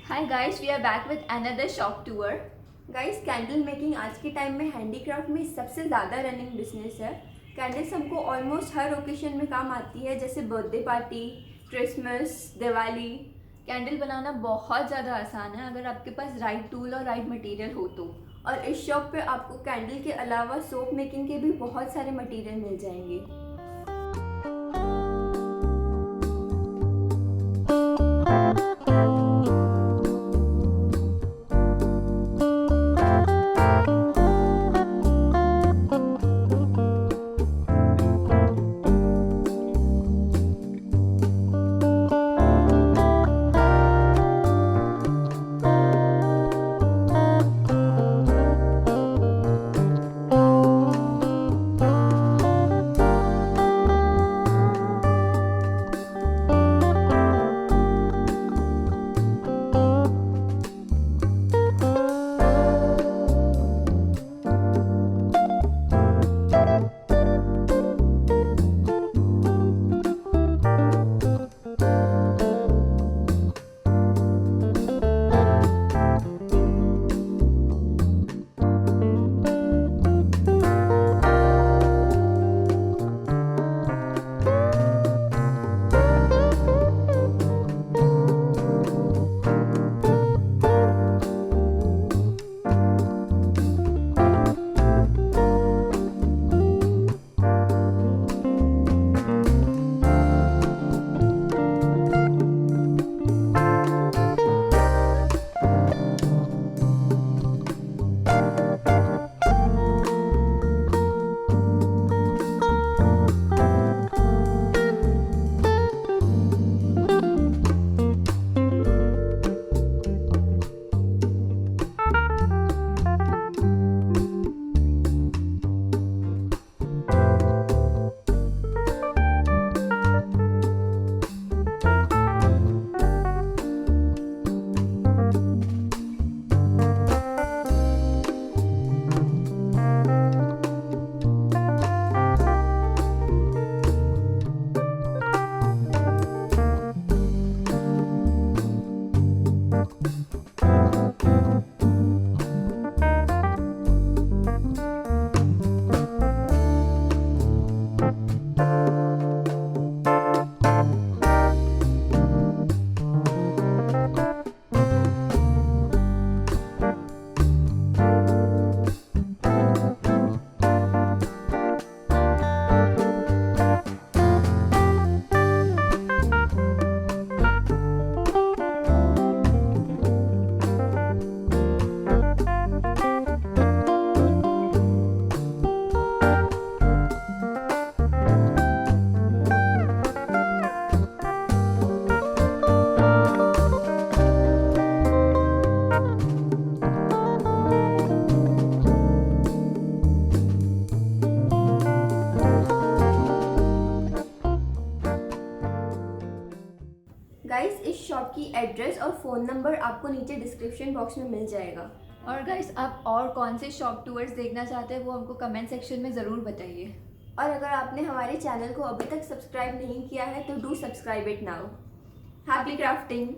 Hi guys, we are back with another shop tour. Guys candle making आज के time में handicraft में सबसे ज़्यादा रनिंग बिजनेस है। कैंडल्स हमको ऑलमोस्ट हर ओकेशन में काम आती है, जैसे birthday party, Christmas, Diwali. Candle बनाना बहुत ज़्यादा आसान है अगर आपके पास राइट टूल और राइट मटेरियल हो तो। और इस शॉप पे आपको कैंडल के अलावा सोप मेकिंग के भी बहुत सारे मटेरियल मिल जाएंगे। गाइस इस शॉप की एड्रेस और फ़ोन नंबर आपको नीचे डिस्क्रिप्शन बॉक्स में मिल जाएगा। और गाइस, आप और कौन से शॉप टूर्स देखना चाहते हैं वो हमको कमेंट सेक्शन में ज़रूर बताइए। और अगर आपने हमारे चैनल को अभी तक सब्सक्राइब नहीं किया है तो do subscribe it now. Happy crafting.